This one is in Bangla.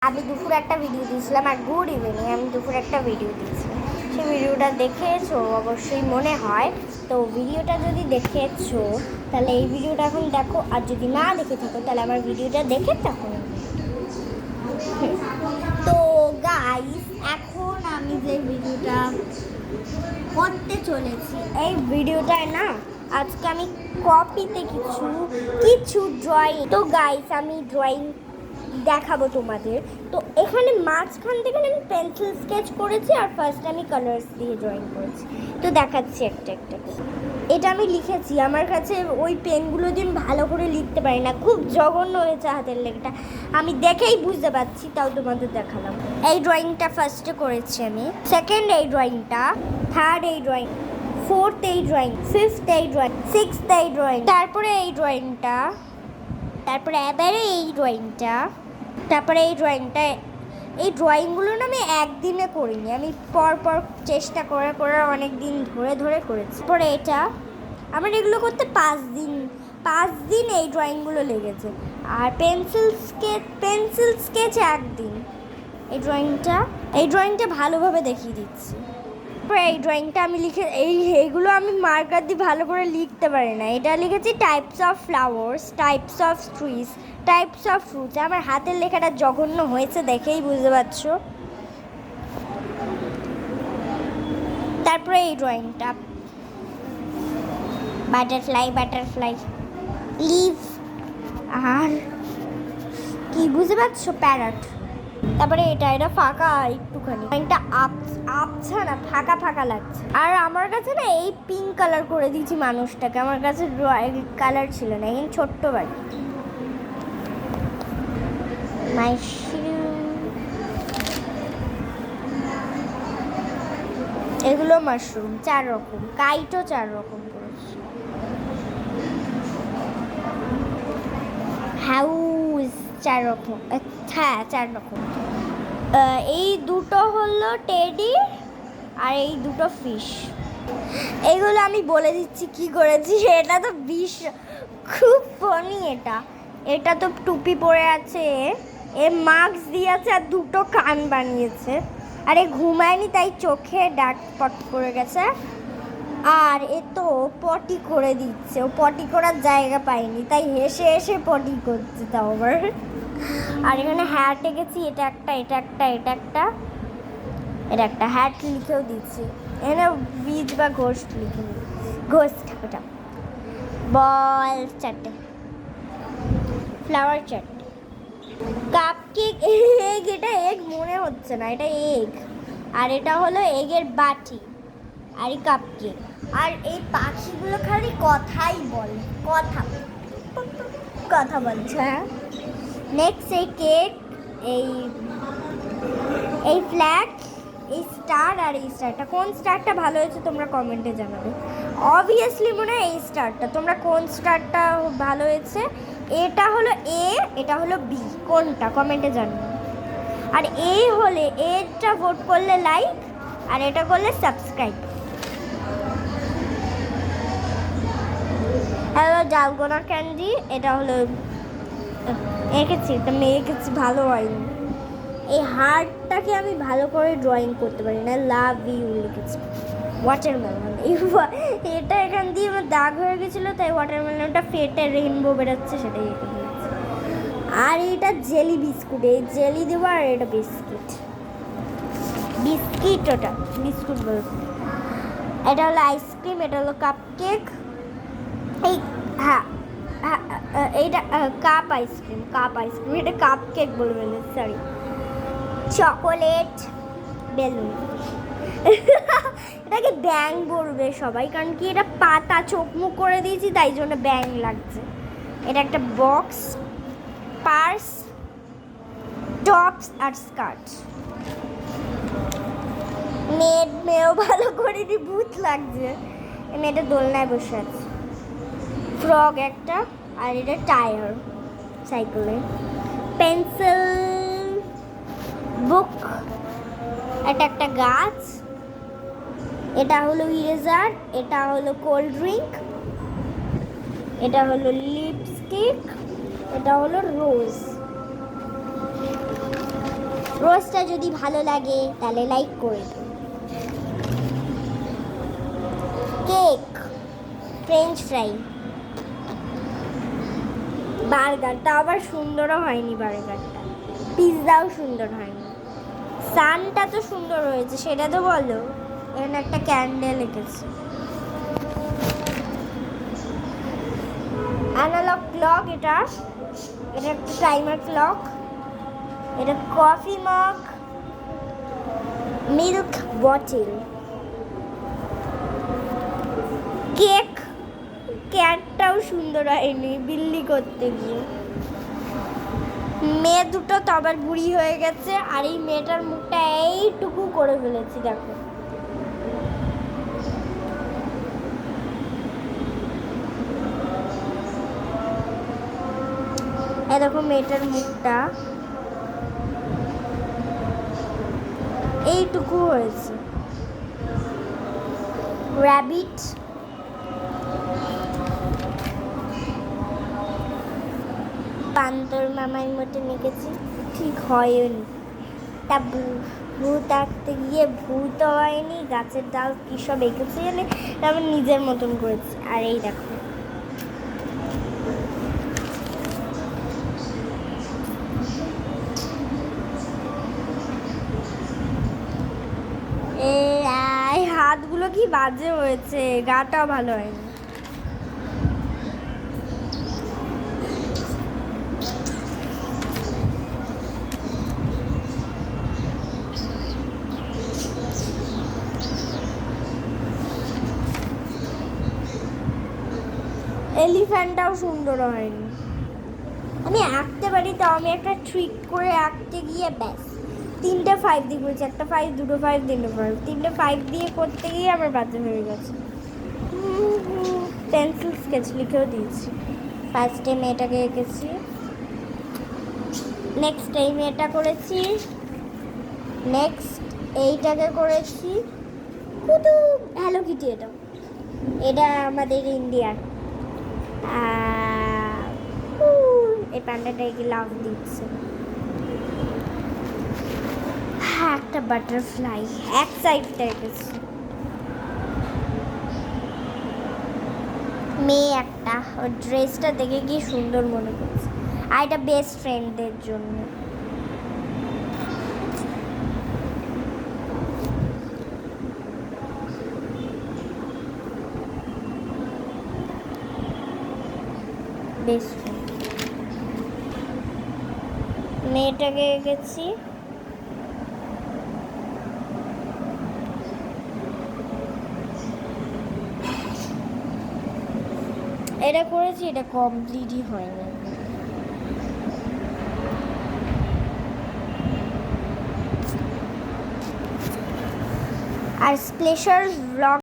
আমি দুপুরে একটা ভিডিও দিয়েছিলাম আর গুড ইভিনিং আমি দুপুরে একটা ভিডিও দিয়েছিলাম। সেই ভিডিওটা দেখেছো অবশ্যই মনে হয়। তো ভিডিওটা যদি দেখেছো তাহলে এই ভিডিওটা এখন দেখো, আর যদি না দেখে থাকো তাহলে আমার ভিডিওটা দেখে তখন। তো গাইস, এখন আমি যে ভিডিওটা করতে চলেছি এই ভিডিওটায় না আজকে আমি কপিতে কিছু ড্রয়িং, তো গাইস আমি ড্রয়িং দেখাবো তোমাদের। তো এখানে মাঝখান থেকে আমি পেন্সিল স্কেচ করেছি আর ফার্স্ট আমি কালার্স দিয়ে ড্রয়িং করেছি। তো দেখাচ্ছি একটা একটা করে। এটা আমি লিখেছি, আমার কাছে ওই পেনগুলো দিয়ে আমি ভালো করে লিখতে পারি না, খুব জঘন্য হয়েছে হাতের লেখাটা, আমি দেখেই বুঝতে পারছি, তাও তোমাদের দেখালাম। এই ড্রয়িংটা ফার্স্টে করেছি আমি, সেকেন্ড এই ড্রয়িংটা, থার্ড এই ড্রয়িং, ফোর্থ এই ড্রয়িং, ফিফথ এই ড্রয়িং, সিক্সথ এই ড্রয়িং, তারপরে এই ড্রয়িংটা, তারপরে এবারে এই ড্রয়িংটা, তারপরে এই ড্রয়িংটা। এই ড্রয়িংগুলো না আমি একদিনে করিনি, আমি পর চেষ্টা করে করে অনেক দিন ধরে ধরে করেছি। পরে এটা আমার এগুলো করতে 5 দিন এই ড্রয়িংগুলো লেগেছে। আর পেন্সিল স্কেচ একদিন। এই ড্রয়িংটা ভালোভাবে দেখিয়ে দিচ্ছি। এই ড্রয়িংটা আমি এইগুলো আমি মার্কার দিয়ে ভালো করে লিখতে পারি না। এটা লিখেছি types of flowers, types of trees, types of fruits. আমার হাতের লেখাটা জঘন্য হয়েছে দেখেই বুঝতে পারছো। তারপরে এই ড্রয়িংটা বাটারফ্লাই লিভ, আর কি বুঝতে পারছো, প্যারট। তারপরে এটা ফাঁকা একটুখানি, এটা আপছা না, ফাঁকা ফাঁকা লাগছে। আর আমার কাছে না এই পিঙ্ক কালার করে দিয়েছি মানুষটাকে, আমার কাছে কালার ছিল না, এখন ছোট্ট বাড়ি। এগুলো মাশরুম 4 রকম, কাইটও 4 রকম করেছি, হাউস 4 রকম, হ্যাঁ 4 রকম। এই দুটো হলো টেডি আর এই দুটো ফিশ। এগুলো আমি বলে দিচ্ছি কি করেছি। এটা তো খুব ফানি। এটা তো টুপি পরে আছে, এ মাস্ক দিয়েছে আর দুটো কান বানিয়েছে, আর এ ঘুমায়নি তাই চোখে ডার্ক স্পট পড়ে গেছে। আর এ তো পটি করে দিচ্ছে, ও পটি করার জায়গা পায়নি তাই হেসে হেসে পটি করছে তাও আবার। আর এখানে হ্যাট এঁকেছি, এটা একটা হ্যাট লিখেও দিচ্ছি। এখানে বীজ বা ঘোস্ট লিখে ঘোস্ট, ওটা বল 4টে, ফ্লাওয়ার 4টে, কাপ কেক, এগ, এটা এগ মনে হচ্ছে না, এটা এগ। আর এটা হলো এগের বাটি, আর এই কাপ কেক। আর এই পাখিগুলো খালি কথাই বলে, কথা বলছে। হ্যাঁ, নেক্সট এই কেক, এই ফ্ল্যাগ, এই স্টার, আর এই স্টারটা, কোন স্টারটা ভালো হয়েছে তোমরা কমেন্টে জানাবে। অবভিয়াসলি মনে হয় এই স্টারটা, তোমরা কোন স্টারটা ভালো হয়েছে। এটা হলো এ, এটা হলো বি, কোনটা কমেন্টে জানাবে। আর এটা ভোট করলে লাইক, আর এটা করলে সাবস্ক্রাইব। হ্যালো ডালগোনা ক্যান্ডি, এটা হলো এঁকেছি, এটা এঁকেছি ভালো হয়নি। এই হার্টটাকে আমি ভালো করে ড্রয়িং করতে পারি না, লাভ ইউ লিখেছি। ওয়াটারমেলন, এটা এখান দিয়ে আমার দাগ হয়ে গেছিলো তাই ওয়াটারমেলনটা ফেটে রেইনবো বেরোচ্ছে, সেটাই এঁকে দিয়েছি। আর এটা জেলি বিস্কুট, এই জেলি দেবো, আর এটা বিস্কিট, ওটা বিস্কুট বলছি। এটা হলো আইসক্রিম, এটা হলো কাপ কেক, এইটা কাপ আইসক্রিম, এটা কাপ কেক বলবে না, সরি, চকোলেট, বেলুন। এটাকে ব্যাং বলবে সবাই, কারণ কি এটা পাতা চোখ মুখ করে দিয়েছি তাই জন্য ব্যাং লাগছে। এটা একটা বক্স, পার্স, টপস আর স্কার্ট। মেয়েও ভালো করে দি, ভূত লাগছে। মেয়েটা দোলনায় বসে আছে। ফ্রগ একটা, আর এটা টায়ার সাইকেলে, পেন্সিল, বুক, এটা একটা গাছ, এটা হলো ইরেজার, এটা হলো কোল্ড ড্রিঙ্ক, এটা হলো লিপস্টিক, এটা হলো রোজ। রোস্টটা যদি ভালো লাগে তাহলে লাইক করে দিন। কেক, ফ্রেঞ্চ ফ্রাই, বার্গারটা আবার সুন্দরও হয়নি, বার্গারটা পিৎজাও সুন্দর হয়নি। সানটা তো সুন্দর হয়েছে, সেটা তো বলো। এখানে একটা ক্যান্ডেল এঁকেছে। অ্যানালগ ক্লক, এটা একটা টাইমার ক্লক। এটা coffee mug, milk bottle, cake. ক্যাটটাও সুন্দর হয়নি বিল্লি করতে গিয়ে। মেয়ে দুটো তো আবার বুড়ি হয়ে গেছে, আর এই মেয়েটার মুখটা এইটুকু করে ফেলেছি, দেখো। দেখো মেয়েটার মুখটা এইটুকু হয়েছে। র্যাবিট, বান্দর মামার মতো এঁকেছি, ঠিক হয়নি। তা ভূত আঁকতে গিয়ে ভূত হয়নি, গাছের ডাল কী সব এঁকেছি জানে, আমি নিজের মতন করেছি। আর এই দেখো, এই হাতগুলো কি বাজে হয়েছে, গাটাও ভালো হয়নি। এলিফ্যান্টটাও সুন্দর হয়নি। আমি আঁকতে পারি, তাও আমি একটা ট্রিক করে আঁকতে গিয়ে ব্যাস 3টে 5 দিয়ে করেছি। একটা 5, 2টো 5, 3টে 5, 3টে 5 দিয়ে করতে গিয়ে আমার বাজে হয়ে গেছে। পেন্সিল স্কেচ লিখেও দিয়েছি। ফার্স্টে মেয়েটাকে এঁকেছি, নেক্সট এই মেয়েটা করেছি, নেক্সট এইটাকে করেছি। শুধু হ্যালো কিটি, এটা আমাদের ইন্ডিয়ার। এই প্যান্ডাটা লাভ দিচ্ছে। হ্যাঁ, একটা বাটারফ্লাই এক সাইডটা এঁকেছি। মেয়ে একটা, ওর ড্রেসটা দেখে কি সুন্দর মনে করছে। আর এটা বেস্ট ফ্রেন্ডদের জন্য। বেস্ট ফ্রেন্ড মেয়েটাকে এঁকেছি। এটা করেছি, এটা কমপ্লিটই হয়নি। আর স্প্লেশার ব্লগ